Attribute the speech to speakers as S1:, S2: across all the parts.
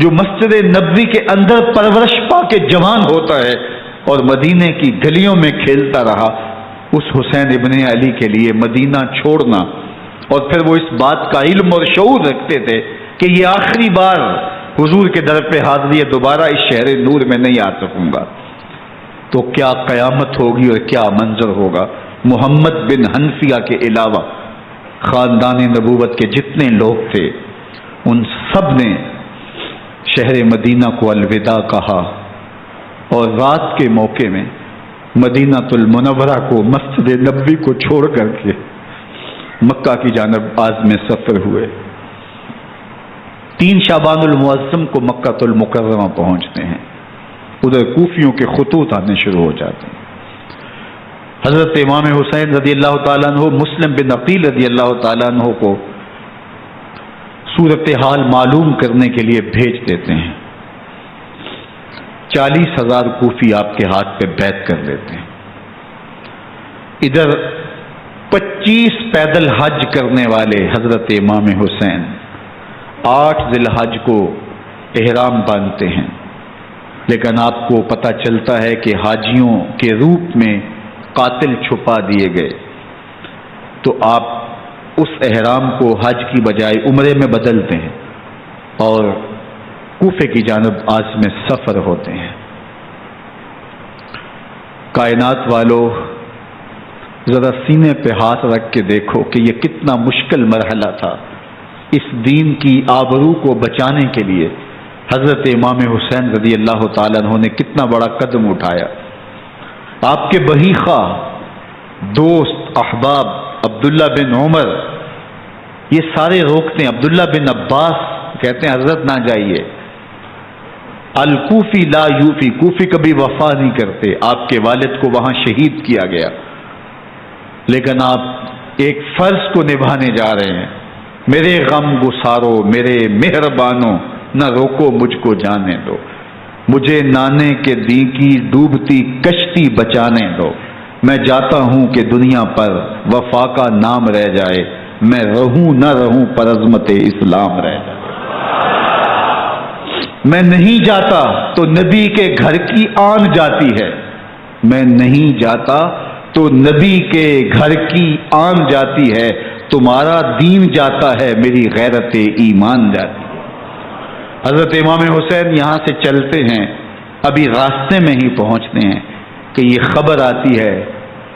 S1: جو مسجد نبوی کے اندر پرورش پا کے جوان ہوتا ہے اور مدینے کی گلیوں میں کھیلتا رہا، اس حسین ابن علی کے لیے مدینہ چھوڑنا، اور پھر وہ اس بات کا علم اور شعور رکھتے تھے کہ یہ آخری بار حضور کے در پہ حاضری ہے، دوبارہ اس شہر نور میں نہیں آ سکوں گا، تو کیا قیامت ہوگی اور کیا منظر ہوگا۔ محمد بن حنفیہ کے علاوہ خاندان نبوت کے جتنے لوگ تھے ان سب نے شہر مدینہ کو الوداع کہا، اور رات کے موقع میں مدینہ المنورہ کو، مسجد نبوی کو چھوڑ کر کے مکہ کی جانب عازم سفر ہوئے۔ 3 شعبان المعظم کو مکہ المکرمہ پہنچتے ہیں، ادھر کوفیوں کے خطوط آنے شروع ہو جاتے ہیں۔ حضرت امام حسین رضی اللہ تعالیٰ عنہ مسلم بن عقیل رضی اللہ تعالیٰ عنہ کو صورتحال معلوم کرنے کے لیے بھیج دیتے ہیں۔ 40,000 کوفی آپ کے ہاتھ پہ بیعت کر لیتے ہیں۔ ادھر 25 پیدل حج کرنے والے حضرت امام حسین 8 ذی الحج کو احرام باندھتے ہیں، لیکن آپ کو پتہ چلتا ہے کہ حاجیوں کے روپ میں قاتل چھپا دیے گئے، تو آپ اس احرام کو حج کی بجائے عمرے میں بدلتے ہیں اور کوفے کی جانب عازم سفر ہوتے ہیں۔ کائنات والو، ذرا سینے پہ ہاتھ رکھ کے دیکھو کہ یہ کتنا مشکل مرحلہ تھا۔ اس دین کی آبرو کو بچانے کے لیے حضرت امام حسین رضی اللہ تعالیٰ عنہ نے کتنا بڑا قدم اٹھایا۔ آپ کے بہیخہ دوست احباب عبداللہ بن عمر یہ سارے روکتے ہیں، عبداللہ بن عباس کہتے ہیں حضرت نہ جائیے، الکوفی لا یوفی، کوفی کبھی وفا نہیں کرتے، آپ کے والد کو وہاں شہید کیا گیا، لیکن آپ ایک فرض کو نبھانے جا رہے ہیں۔ میرے غم گسارو، میرے مہربانوں، نہ روکو مجھ کو جانے دو، مجھے نانے کے دی کی ڈوبتی کشتی بچانے دو، میں جاتا ہوں کہ دنیا پر وفا کا نام رہ جائے، میں رہوں نہ رہوں پر عظمت اسلام رہ جائے۔ میں نہیں جاتا تو نبی کے گھر کی آن جاتی ہے، میں نہیں جاتا تو نبی کے گھر کی آن جاتی ہے، تمہارا دین جاتا ہے، میری غیرت ایمان جاتی ہے۔ حضرت امام حسین یہاں سے چلتے ہیں، ابھی راستے میں ہی پہنچتے ہیں کہ یہ خبر آتی ہے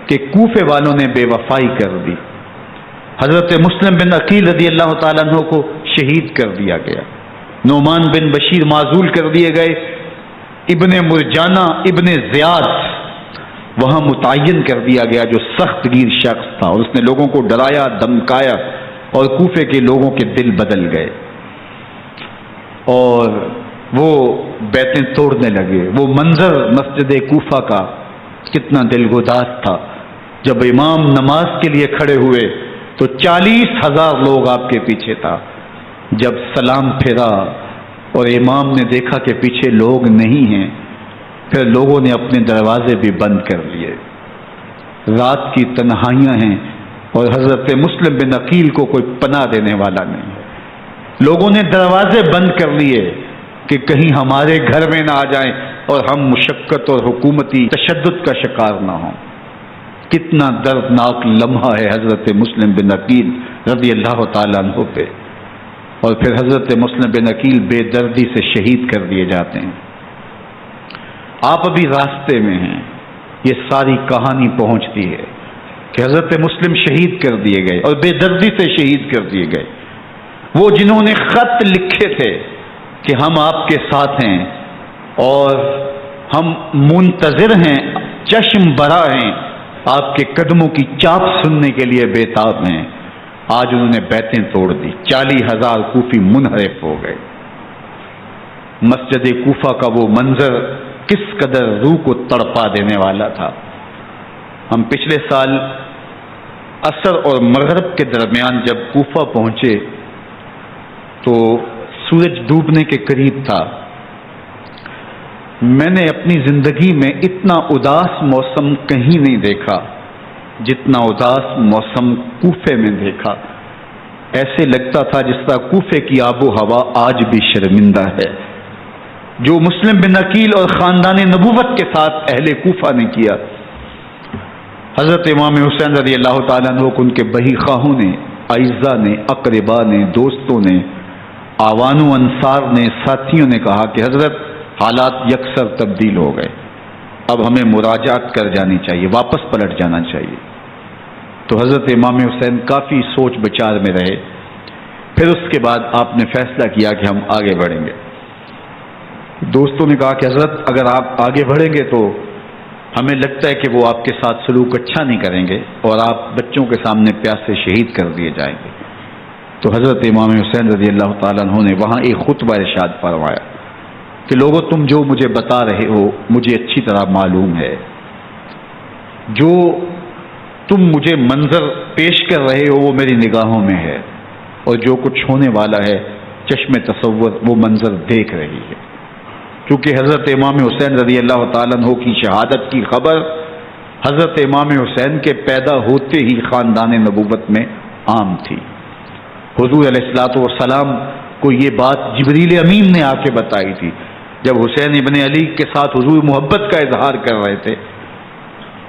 S1: کہ کوفے والوں نے بے وفائی کر دی، حضرت مسلم بن عقیل رضی اللہ تعالیٰ عنہ کو شہید کر دیا گیا، نعمان بن بشیر معزول کر دیے گئے، ابن مرجانہ ابن زیاد وہاں متعین کر دیا گیا جو سخت گیر شخص تھا، اور اس نے لوگوں کو ڈرایا دھمکایا اور کوفے کے لوگوں کے دل بدل گئے اور وہ بیتیں توڑنے لگے۔ وہ منظر مسجد کوفہ کا کتنا دلگداز تھا، جب امام نماز کے لیے کھڑے ہوئے تو 40,000 لوگ آپ کے پیچھے تھا، جب سلام پھیرا اور امام نے دیکھا کہ پیچھے لوگ نہیں ہیں، پھر لوگوں نے اپنے دروازے بھی بند کر لیے۔ رات کی تنہائیاں ہیں اور حضرت مسلم بن عقیل کو کوئی پناہ دینے والا نہیں ہے، لوگوں نے دروازے بند کر لیے کہ کہیں ہمارے گھر میں نہ آ جائیں اور ہم مشقت اور حکومتی تشدد کا شکار نہ ہوں۔ کتنا دردناک لمحہ ہے حضرت مسلم بن عقیل رضی اللہ تعالیٰ عنہ پہ، اور پھر حضرت مسلم بن عقیل بے دردی سے شہید کر دیے جاتے ہیں۔ آپ ابھی راستے میں ہیں، یہ ساری کہانی پہنچتی ہے کہ حضرت مسلم شہید کر دیے گئے اور بے دردی سے شہید کر دیے گئے، وہ جنہوں نے خط لکھے تھے کہ ہم آپ کے ساتھ ہیں اور ہم منتظر ہیں، چشم برا ہیں، آپ کے قدموں کی چاپ سننے کے لیے بےتاب ہیں، آج انہوں نے بیتیں توڑ دی، 40,000 کوفی منحرف ہو گئے۔ مسجد کوفہ کا وہ منظر کس قدر روح کو تڑپا دینے والا تھا۔ ہم پچھلے سال عصر اور مغرب کے درمیان جب کوفہ پہنچے تو سورج ڈوبنے کے قریب تھا۔ میں نے اپنی زندگی میں اتنا اداس موسم کہیں نہیں دیکھا جتنا اداس موسم کوفے میں دیکھا۔ ایسے لگتا تھا جس طرح کوفے کی آب و ہوا آج بھی شرمندہ ہے، جو مسلم بن عقیل اور خاندان نبوت کے ساتھ اہل کوفہ نے کیا. حضرت امام حسین رضی اللہ تعالیٰ عنہ کو ان کے بہی خواہوں نے، اعزاء نے، اقربا نے، دوستوں نے، آوان و انصار نے، ساتھیوں نے کہا کہ حضرت حالات یکسر تبدیل ہو گئے، اب ہمیں مراجعت کر جانی چاہیے، واپس پلٹ جانا چاہیے. تو حضرت امام حسین کافی سوچ بچار میں رہے. پھر اس کے بعد آپ نے فیصلہ کیا کہ ہم آگے بڑھیں گے. دوستوں نے کہا کہ حضرت اگر آپ آگے بڑھیں گے تو ہمیں لگتا ہے کہ وہ آپ کے ساتھ سلوک اچھا نہیں کریں گے اور آپ بچوں کے سامنے پیاسے شہید کر دیے جائیں گے. تو حضرت امام حسین رضی اللہ تعالیٰ عنہ نے وہاں ایک خطبہ ارشاد فرمایا کہ لوگوں تم جو مجھے بتا رہے ہو مجھے اچھی طرح معلوم ہے، جو تم مجھے منظر پیش کر رہے ہو وہ میری نگاہوں میں ہے، اور جو کچھ ہونے والا ہے چشم تصور وہ منظر دیکھ رہی ہے. کیونکہ حضرت امام حسین رضی اللہ تعالیٰ عنہ کی شہادت کی خبر حضرت امام حسین کے پیدا ہوتے ہی خاندان نبوت میں عام تھی. حضور علیہ الصلوۃ والسلام کو یہ بات جبریل امین نے آ کے بتائی تھی جب حسین ابن علی کے ساتھ حضور محبت کا اظہار کر رہے تھے.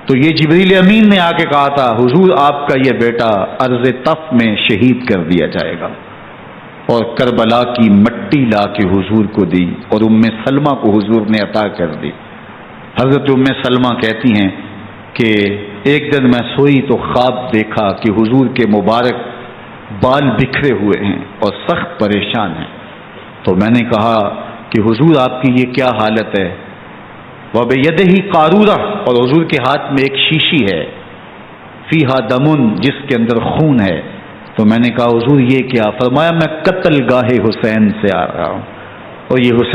S1: تو یہ جبریل امین نے آ کے کہا تھا حضور آپ کا یہ بیٹا ارض طف میں شہید کر دیا جائے گا، اور کربلا کی مٹی لا کے حضور کو دی اور ام سلمہ کو حضور نے عطا کر دی. حضرت ام سلمہ کہتی ہیں کہ ایک دن میں سوئی تو خواب دیکھا کہ حضور کے مبارک بال بکھرے ہوئے ہیں اور سخت پریشان ہیں. تو میں نے کہا کہ حضور آپ کی یہ کیا حالت ہے؟ وَبِيَدِهِ قَارُورَةٌ، اور حضور کے ہاتھ میں ایک شیشی ہے، فیہا دمن، جس کے اندر خون ہے. تو میں نے کہا حضور یہ کیا؟ فرمایا میں قتل گاہ حسین سے آ رہا ہوں، اور یہ حسین